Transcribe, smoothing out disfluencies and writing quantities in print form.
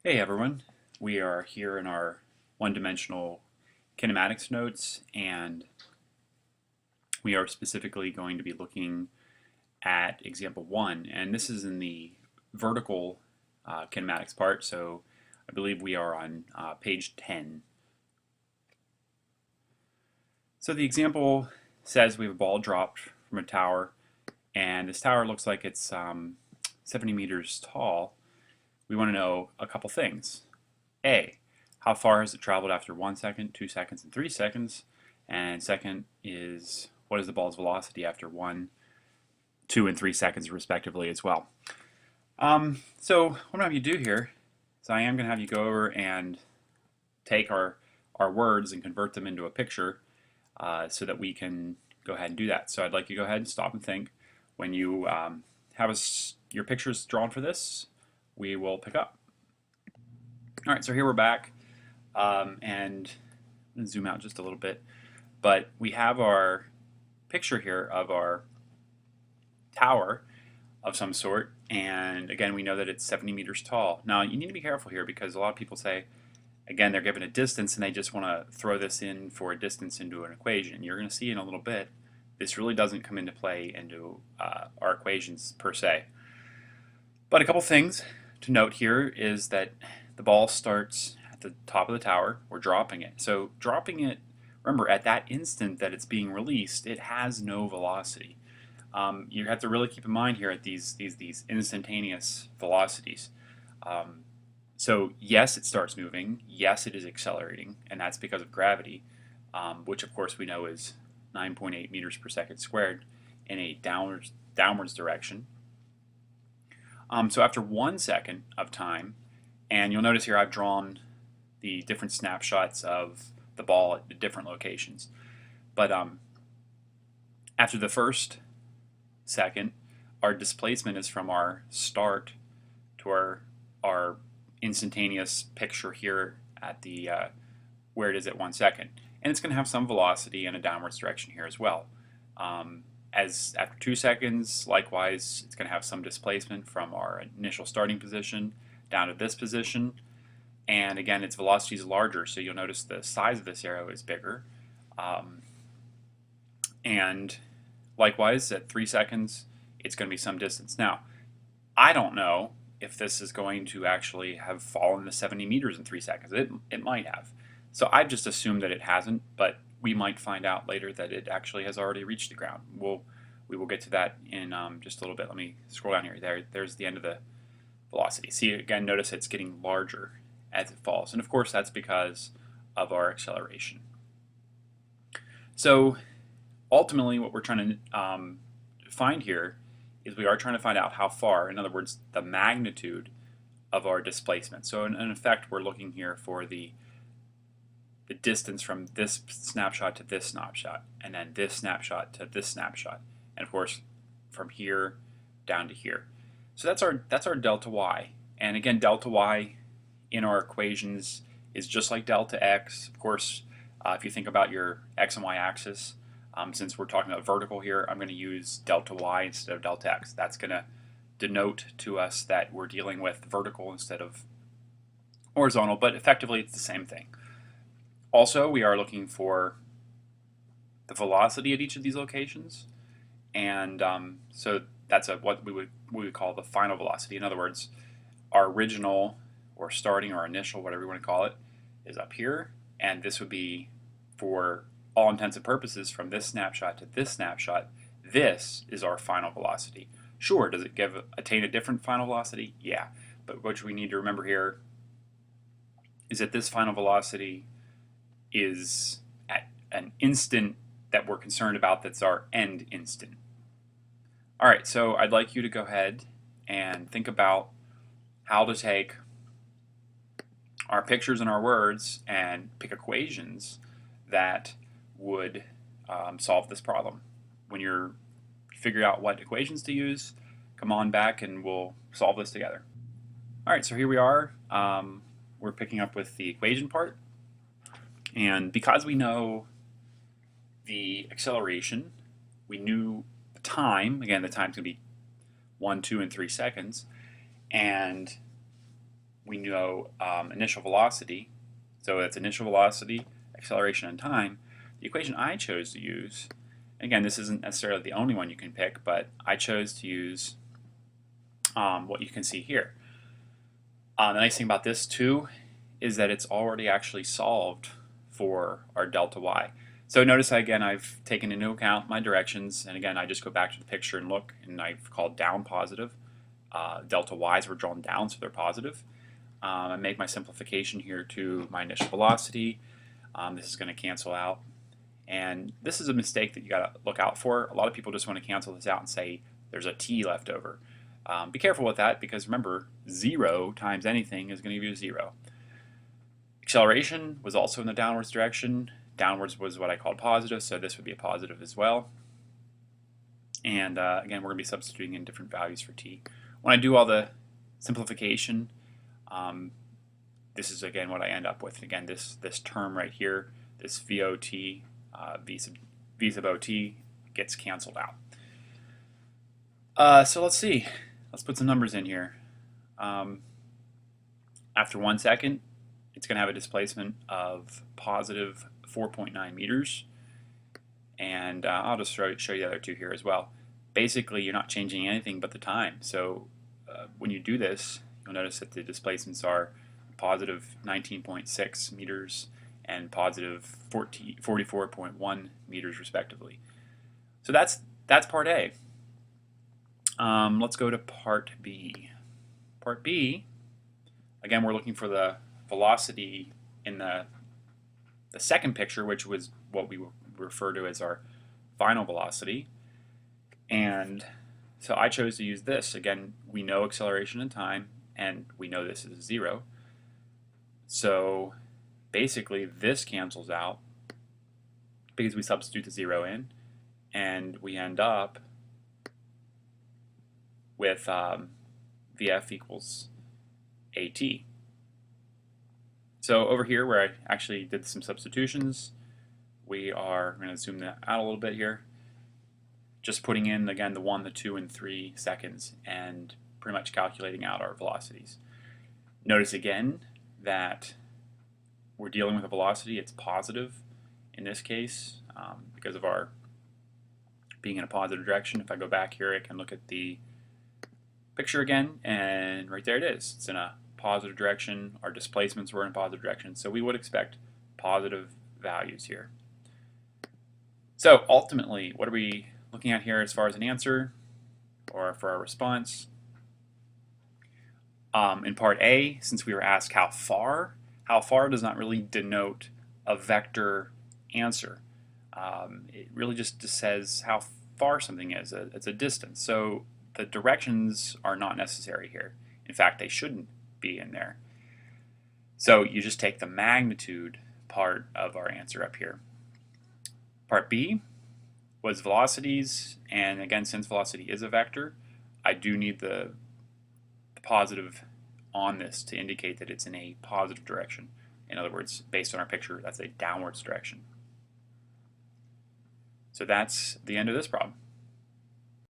Hey everyone, we are here in our one-dimensional kinematics notes, and we are specifically going to be looking at example 1, and this is in the vertical kinematics part, so I believe we are on page 10. So the example says we have a ball dropped from a tower, and this tower looks like it's 70 meters tall. We want to know a couple things. A, how far has it traveled after 1 second, 2 seconds, and 3 seconds? And second is, what is the ball's velocity after 1, 2, and 3 seconds respectively as well? So what I'm going to have you do here is I am going to have you go over and take our words and convert them into a picture so that we can go ahead and do that. So I'd like you to go ahead and stop and think. When you have your pictures drawn for this, we will pick up. All right, so here we're back, and I'm going to zoom out just a little bit, but we have our picture here of our tower of some sort, and again, we know that it's 70 meters tall. Now, you need to be careful here because a lot of people say, again, they're given a distance and they just want to throw this in for a distance into an equation. You're going to see in a little bit, this really doesn't come into play into our equations per se. But a couple things to note here is that the ball starts at the top of the tower. We're dropping it. So dropping it, remember, at that instant that it's being released, it has no velocity. You have to really keep in mind here at these instantaneous velocities. So yes, it starts moving. Yes, it is accelerating, and that's because of gravity, which of course we know is 9.8 meters per second squared in a downwards direction. So after 1 second of time, and you'll notice here I've drawn the different snapshots of the ball at the different locations. But after the first second, our displacement is from our start to our instantaneous picture here at the where it is at 1 second. And it's going to have some velocity in a downwards direction here as well. As after 2 seconds, likewise, it's going to have some displacement from our initial starting position down to this position. And again, its velocity is larger, so you'll notice the size of this arrow is bigger. And likewise, at 3 seconds, it's going to be some distance. Now, I don't know if this is going to actually have fallen to 70 meters in 3 seconds. It might have. So I've just assumed that it hasn't, but we might find out later that it actually has already reached the ground. We will get to that in just a little bit. Let me scroll down here. There's the end of the velocity. See, again, notice it's getting larger as it falls. And of course, that's because of our acceleration. So ultimately, what we're trying to find here is we are trying to find out how far, in other words, the magnitude of our displacement. So in effect, we're looking here for the distance from this snapshot to this snapshot, and then this snapshot to this snapshot, and of course from here down to here. So that's our delta y. And again, delta y in our equations is just like delta x. Of course, if you think about your x and y axis, since we're talking about vertical here, I'm going to use delta y instead of delta x. That's going to denote to us that we're dealing with vertical instead of horizontal, but effectively it's the same thing. Also, we are looking for the velocity at each of these locations, and so that's what we would call the final velocity. In other words, our original or starting or initial, whatever you want to call it, is up here, and this would be, for all intents and purposes, from this snapshot to this snapshot, this is our final velocity. Sure, does it attain a different final velocity? Yeah, but what we need to remember here is that this final velocity is at an instant that we're concerned about, that's our end instant. All right, so I'd like you to go ahead and think about how to take our pictures and our words and pick equations that would solve this problem. When you're figuring out what equations to use, come on back and we'll solve this together. All right, so here we are. We're picking up with the equation part. And because we know the acceleration, we knew the time. Again, the time's going to be 1, 2, and 3 seconds. And we know initial velocity, so that's initial velocity, acceleration, and time. The equation I chose to use, again, this isn't necessarily the only one you can pick, but I chose to use what you can see here. The nice thing about this too is that it's already actually solved for our delta y. So notice again I've taken into account my directions, and again I just go back to the picture and look, and I've called down positive. Delta y's were drawn down, so they're positive. I make my simplification here to my initial velocity. This is going to cancel out. And this is a mistake that you got to look out for. A lot of people just want to cancel this out and say there's a t left over. Be careful with that, because remember, 0 times anything is going to give you a 0. Acceleration was also in the downwards direction. Downwards was what I called positive, so this would be a positive as well. And again, we're going to be substituting in different values for t. When I do all the simplification, this is again what I end up with. Again, this term right here, this VOT, V sub OT, gets canceled out. So let's see. Let's put some numbers in here. After 1 second, it's going to have a displacement of positive 4.9 meters. And I'll just show you the other two here as well. Basically, you're not changing anything but the time. So when you do this, you'll notice that the displacements are positive 19.6 meters and positive 44.1 meters respectively. So that's part A. Let's go to part B. Part B, again, we're looking for the velocity in the second picture, which was what we refer to as our final velocity. And so I chose to use this. Again, we know acceleration and time, and we know this is 0. So basically this cancels out because we substitute the 0 in, and we end up with VF equals AT. So over here where I actually did some substitutions, we are going to zoom that out a little bit here, just putting in again the 1, the 2, and 3 seconds and pretty much calculating out our velocities. Notice again that we're dealing with a velocity, it's positive in this case because of our being in a positive direction. If I go back here, I can look at the picture again, and right there it is. It's in a positive direction. Our displacements were in a positive direction, so we would expect positive values here. So ultimately, what are we looking at here as far as an answer or for our response? In part A, since we were asked how far does not really denote a vector answer. It really just says how far something is. It's a distance. So the directions are not necessary here. In fact, they shouldn't be in there. So you just take the magnitude part of our answer up here. Part B was velocities, and again, since velocity is a vector, I do need the positive on this to indicate that it's in a positive direction. In other words, based on our picture, that's a downwards direction. So that's the end of this problem.